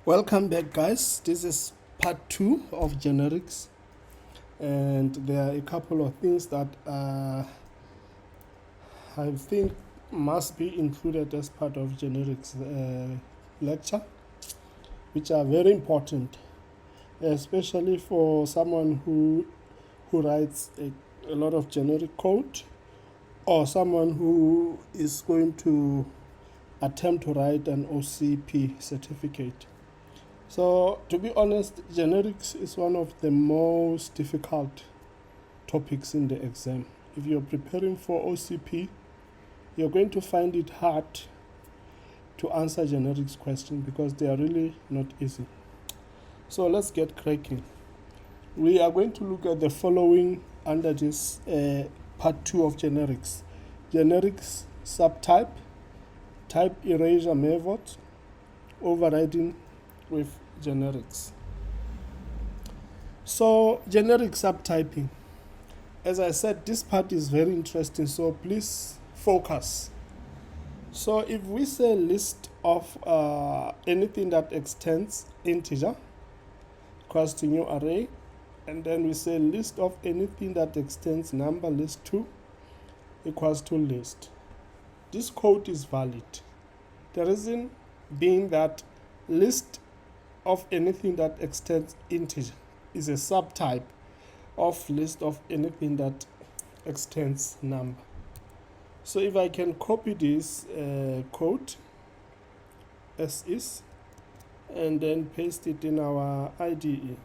Welcome back, guys. This is part 2 of generics, and there are a couple of things that I think must be included as part of generics lecture, which are very important, especially for someone who writes a lot of generic code, or someone who is going to attempt to write an OCP certificate. So, to be honest, generics is one of the most difficult topics in the exam. If you're preparing for OCP, you're going to find it hard to answer generics questions because they are really not easy. So let's get cracking. We are going to look at the following under this part 2 of generics. Generics subtype, type erasure method, overridden with generics. So generic subtyping, as I said, this part is very interesting, so please focus. So if we say list of anything that extends integer equals to new array, and then we say list of anything that extends number list 2 equals to list, this code is valid. The reason being that list of anything that extends integer is a subtype of list of anything that extends number. So if I can copy this code as is and then paste it in our IDE,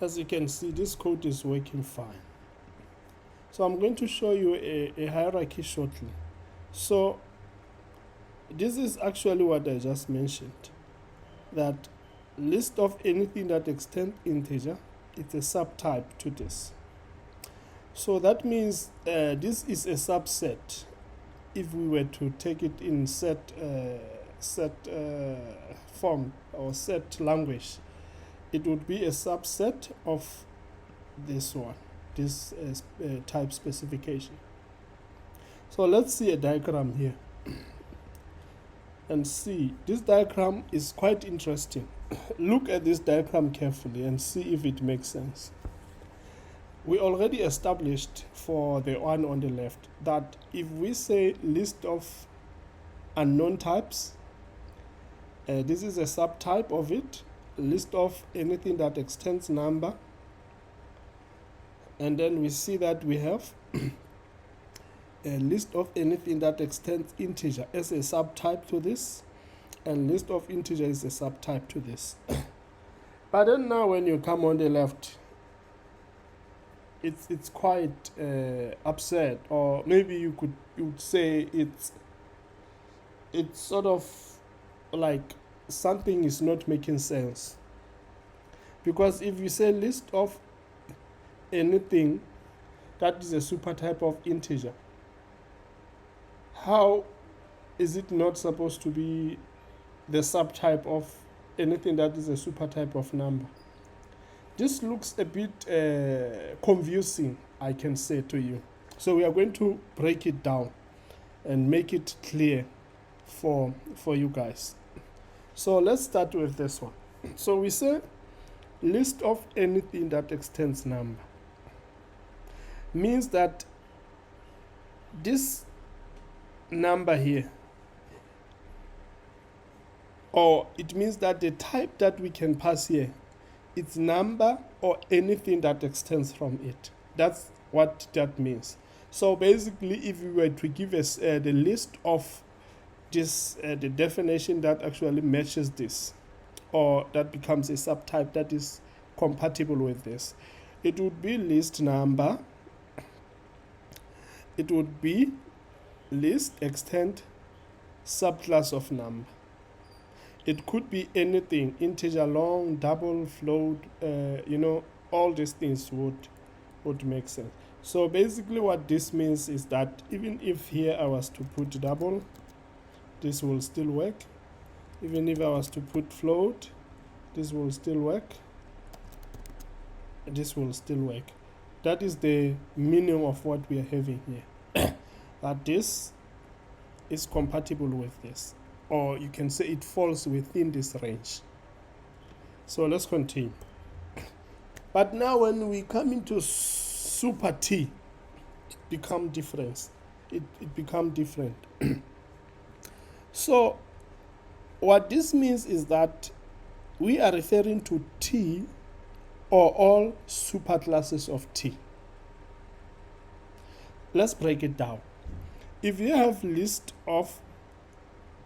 as you can see, this code is working fine. So I'm going to show you a hierarchy shortly. So this is actually what I just mentioned, that list of anything that extends integer, it's a subtype to this. So that means this is a subset. If we were to take it in set form or set language, it would be a subset of this one, this type specification. So let's see a diagram here and see. This diagram is quite interesting. Look at this diagram carefully and see if it makes sense. We already established for the one on the left that if we say list of unknown types, this is a subtype of it, list of anything that extends number, and then we see that we have a list of anything that extends integer as a subtype to this, and list of integer is a subtype to this. But then now when you come on the left, it's quite absurd, or maybe you would say it's sort of like something is not making sense, because if you say list of anything that is a supertype of integer, how is it not supposed to be the subtype of anything that is a supertype of number? This looks a bit confusing, I can say to you. So we are going to break it down and make it clear for you guys. So let's start with this one. So we say list of anything that extends number means that this number here, or it means that the type that we can pass here, it's number or anything that extends from it. That's what that means. So basically, if we were to give us the list of this, the definition that actually matches this, or that becomes a subtype that is compatible with this, it would be list number, it would be list extend subclass of number. It could be anything, integer, long, double, float, all these things would make sense. So basically what this means is that even if here I was to put double, this will still work. Even if I was to put float, this will still work. This will still work. That is the meaning of what we are having here. That this is compatible with this. or you can say it falls within this range. So let's continue. But now when we come into super T, it become different. It become different. So what this means is that we are referring to T or all superclasses of T. Let's break it down. If you have list of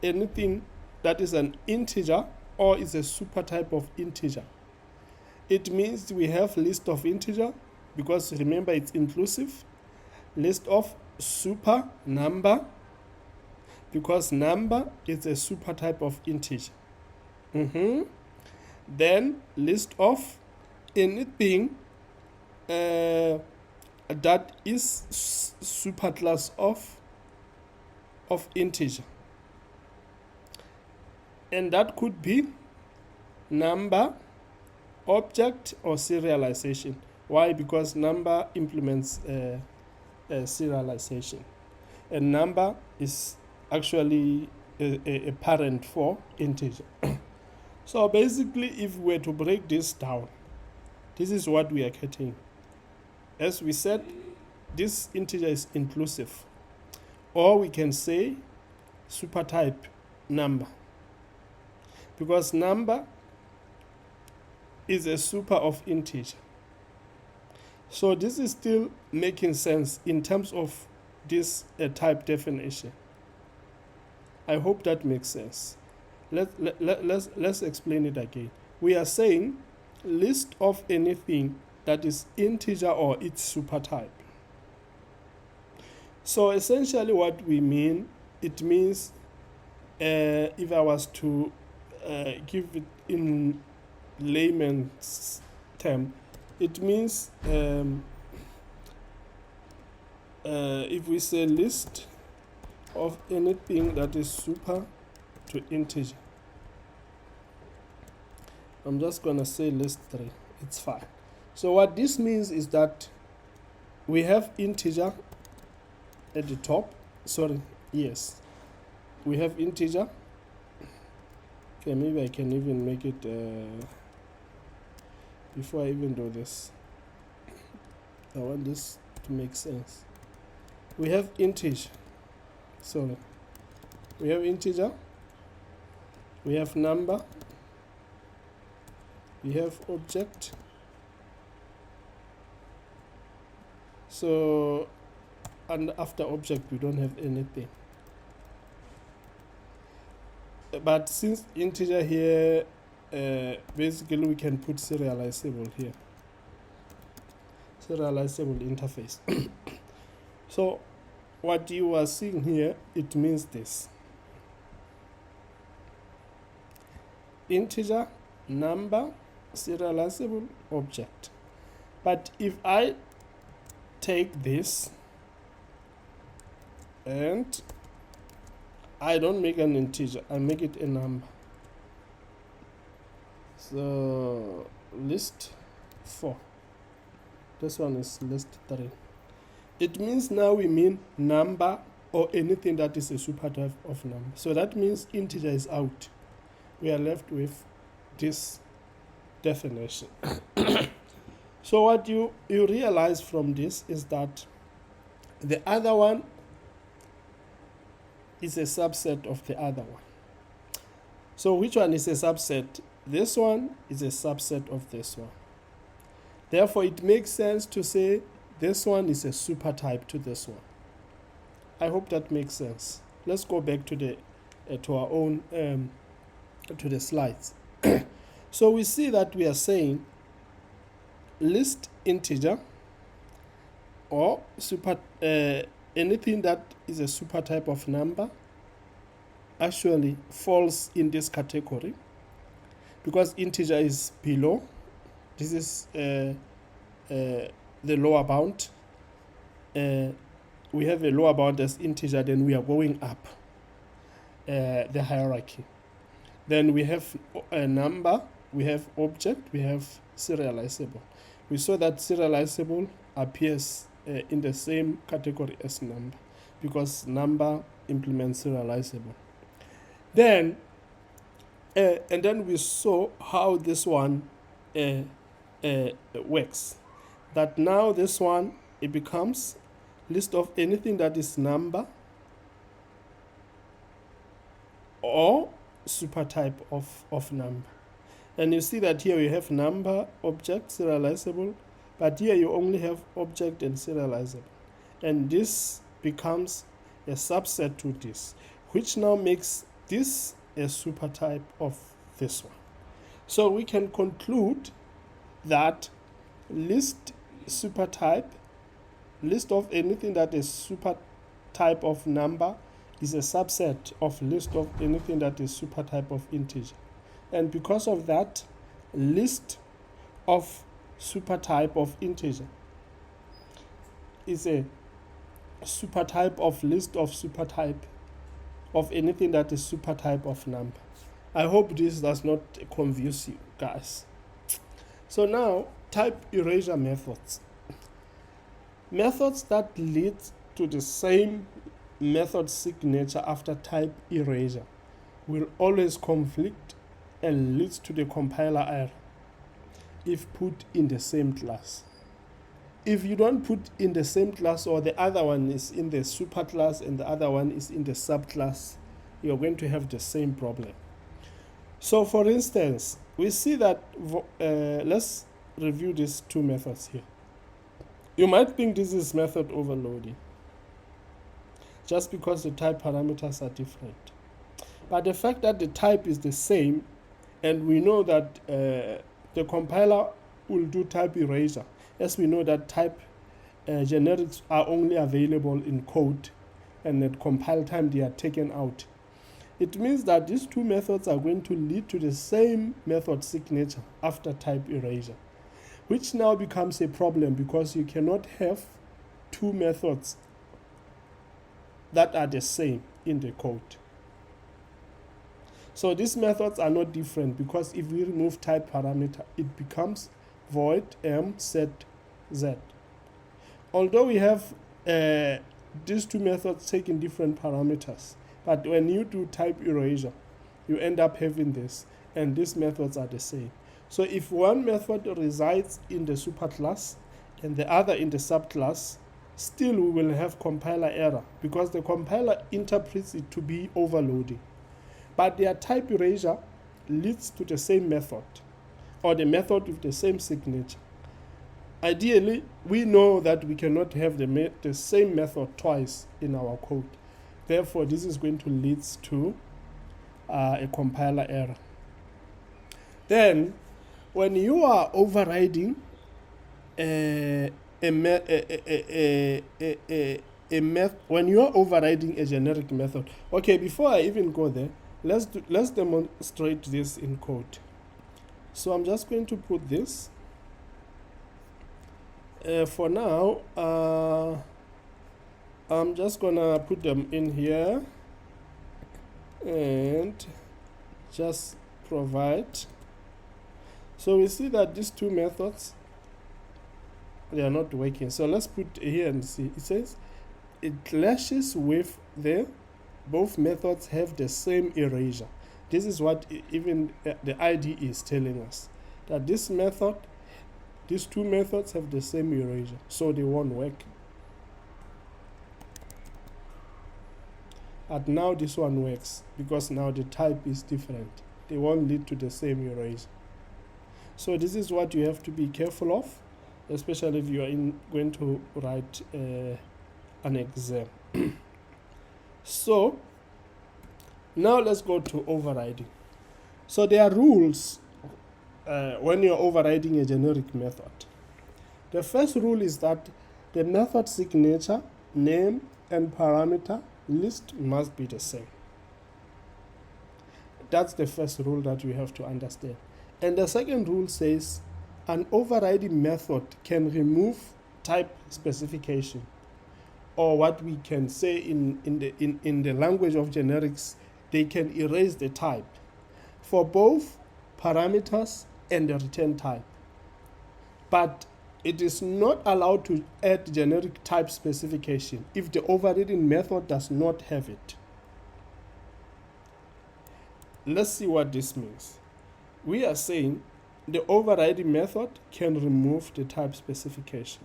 anything that is an integer or is a super type of integer, it means we have list of integer, because remember it's inclusive, list of super number, because number is a super type of integer. Then list of anything that is superclass of integer, and that could be number, object, or serialization. Why? Because number implements serialization, and number is actually a parent for integer. So basically, if we were to break this down, this is what we are getting. As we said, this integer is inclusive, or we can say supertype number, because number is a super of integer. So this is still making sense in terms of this type definition. I hope that makes sense. Let's explain it again. We are saying list of anything that is integer or its super type. So essentially what we mean, it means if I was to give it in layman's term, it means if we say list of anything that is super to integer, I'm just gonna say list 3, it's fine. So what this means is that we have integer at the top. We have integer. Okay, maybe I can even make it before I even do this. I want this to make sense. We have integer. We have integer. We have number. We have object. So, and after object we don't have anything. But since integer here, basically we can put serializable here. Serializable interface. So what you are seeing here, it means this. Integer, number, serializable, object. But if I take this and I don't make an integer, I make it a number. So list 4. This one is list 3. It means now we mean number or anything that is a supertype of number. So that means integer is out. We are left with this definition. So what you realize from this is that the other one is a subset of the other one. So which one is a subset? This one is a subset of this one. Therefore, it makes sense to say this one is a supertype to this one. I hope that makes sense. Let's go back to the to our own to the slides. So we see that we are saying list integer or super anything that is a super type of number actually falls in this category, because integer is below. This is the lower bound. We have a lower bound as integer, then we are going up the hierarchy. Then we have a number, we have object, we have serializable. We saw that serializable appears in the same category as number, because number implements serializable. Then, and then we saw how this one works. That now this one, it becomes list of anything that is number or super type of number. And you see that here you have number, object, serializable, but here you only have object and serializable. And this becomes a subset to this, which now makes this a super type of this one. So we can conclude that list super type, list of anything that is super type of number, is a subset of list of anything that is super type of integer. And because of that, list of super type of integer is a super type of list of super type of anything that is super type of number. I hope this does not confuse you guys. So now, type erasure methods. Methods that lead to the same method signature after type erasure will always conflict and leads to the compiler error if put in the same class. If you don't put in the same class, or the other one is in the super class and the other one is in the subclass, you're going to have the same problem. So for instance, we see that, let's review these two methods here. You might think this is method overloading, just because the type parameters are different. But the fact that the type is the same, and we know that the compiler will do type erasure, as we know that type generics are only available in code, and at compile time they are taken out. It means that these two methods are going to lead to the same method signature after type erasure, which now becomes a problem because you cannot have two methods that are the same in the code. So these methods are not different, because if we remove type parameter, it becomes void m set z. Although we have these two methods taking different parameters, but when you do type erasure, you end up having this, and these methods are the same. So if one method resides in the superclass and the other in the subclass, still we will have compiler error, because the compiler interprets it to be overloading. But their type erasure leads to the same method, or the method with the same signature. Ideally, we know that we cannot have the same method twice in our code. Therefore, this is going to lead to a compiler error. Then, when you are overriding when you are overriding a generic method. Okay, before I even go there, let's demonstrate this in code. So I'm just going to put this. For now, I'm just gonna put them in here and just provide. So we see that these two methods, they are not working. So let's put here and see. It says it clashes with both methods have the same erasure. This is what even the IDE is telling us, that this method, these two methods have the same erasure, so they won't work. But now this one works, because now the type is different. They won't lead to the same erasure. So this is what you have to be careful of, especially if you are going to write an exam. So now let's go to overriding. So there are rules when you're overriding a generic method. The first rule is that the method signature, name, and parameter list must be the same. That's the first rule that we have to understand. And the second rule says an overriding method can remove type specification, or what we can say in the language of generics, they can erase the type for both parameters and the return type. But it is not allowed to add generic type specification if the overriding method does not have it. let's see what this means. We are saying the overriding method can remove the type specification.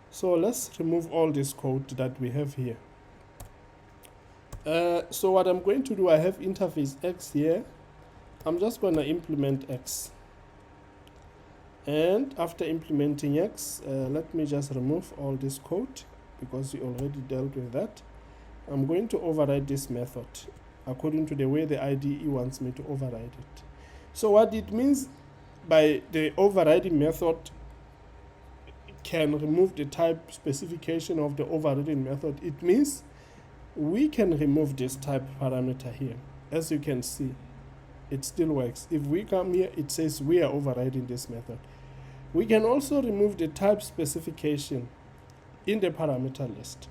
So let's remove all this code that we have here. So what I'm going to do, I have interface X here. I'm just going to implement X. And after implementing X, let me just remove all this code because we already dealt with that. I'm going to override this method according to the way the IDE wants me to override it. So what it means by the overriding method can remove the type specification of the overridden method, it means we can remove this type parameter here. As you can see, it still works. If we come here, it says we are overriding this method. We can also remove the type specification in the parameter list,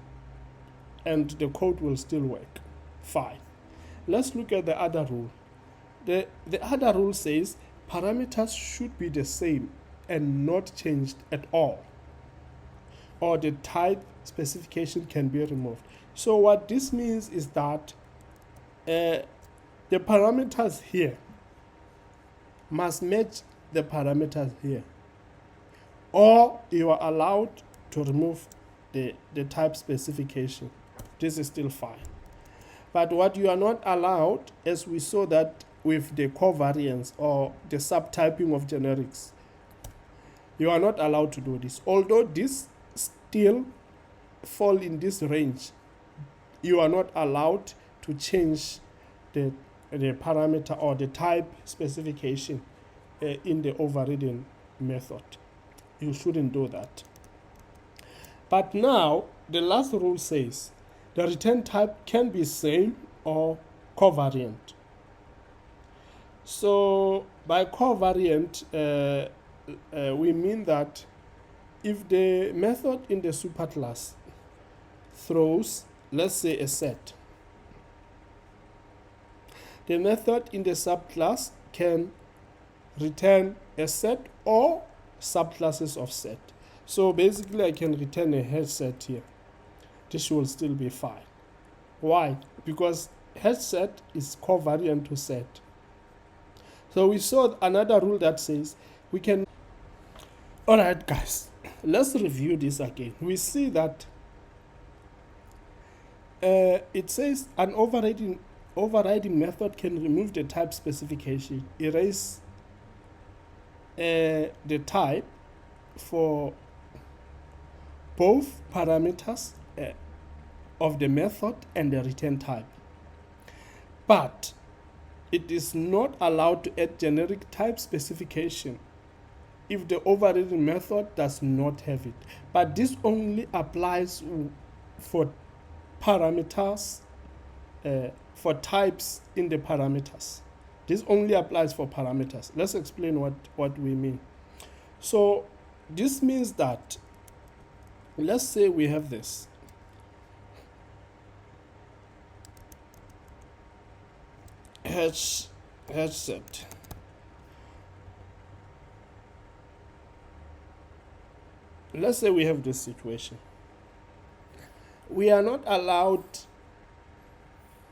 and the code will still work fine. Let's look at the other rule. The other rule says parameters should be the same and not changed at all, or the type specification can be removed. So what this means is that the parameters here must match the parameters here, or you are allowed to remove the type specification. This is still fine. But what you are not allowed, as we saw that with the covariance or the subtyping of generics, you are not allowed to do this. Although this still fall in this range, you are not allowed to change the parameter or the type specification in the overridden method. You shouldn't do that. But now the last rule says the return type can be same or covariant. So by covariant, we mean that if the method in the superclass throws, let's say, a set, the method in the subclass can return a set or subclasses of set. So basically I can return a head set here. This will still be fine. Why? Because head set is covariant to set. So we saw another rule that says we can. Alright guys, let's review this again. We see that it says an overriding method can remove the type specification, erase the type for both parameters of the method and the return type. But it is not allowed to add generic type specification if the overridden method does not have it. But this only applies for parameters, for types in the parameters. This only applies for parameters. Let's explain what we mean. So this means that, let's say we have this. Headset. Let's say we have this situation. We are not allowed,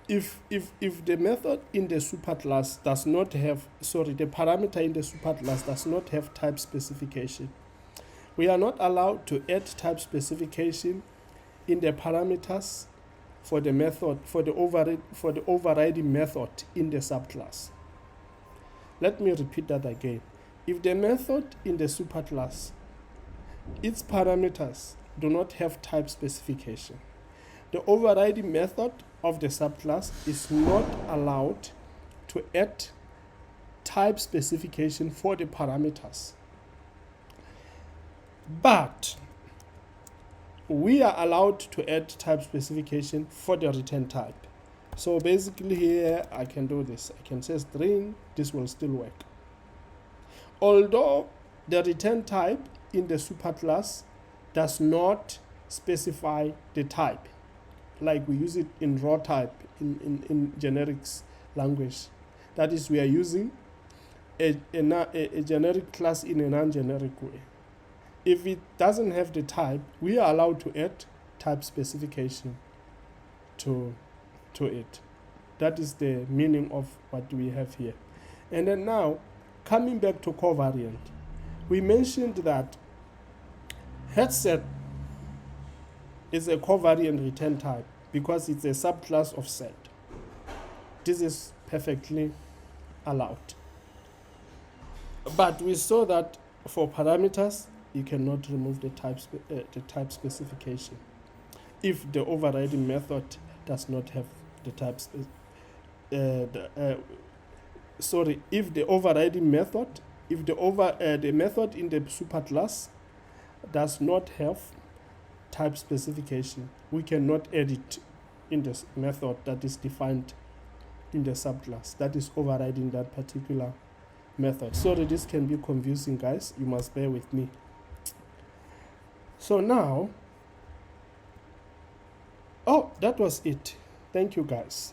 if the method in the superclass does not have, the parameter in the superclass does not have type specification, we are not allowed to add type specification in the parameters for the method, for the overriding method in the subclass. Let me repeat that again. If the method in the superclass, its parameters do not have type specification, the overriding method of the subclass is not allowed to add type specification for the parameters. But we are allowed to add type specification for the return type. So basically here I can do this. I can say string, this will still work. Although the return type in the superclass does not specify the type, like we use it in raw type in generics language. That is, we are using a generic class in a non-generic way. If it doesn't have the type, we are allowed to add type specification to it. That is the meaning of what we have here. And then now, coming back to covariant, we mentioned that headset is a covariant return type because it's a subclass of set. This is perfectly allowed. But we saw that for parameters, you cannot remove the type specification if the overriding method does not have the type if the overriding method, if the method in the superclass does not have type specification, we cannot edit in this method that is defined in the subclass that is overriding that particular method. Sorry, this can be confusing, guys. You must bear with me. So now, that was it. Thank you, guys.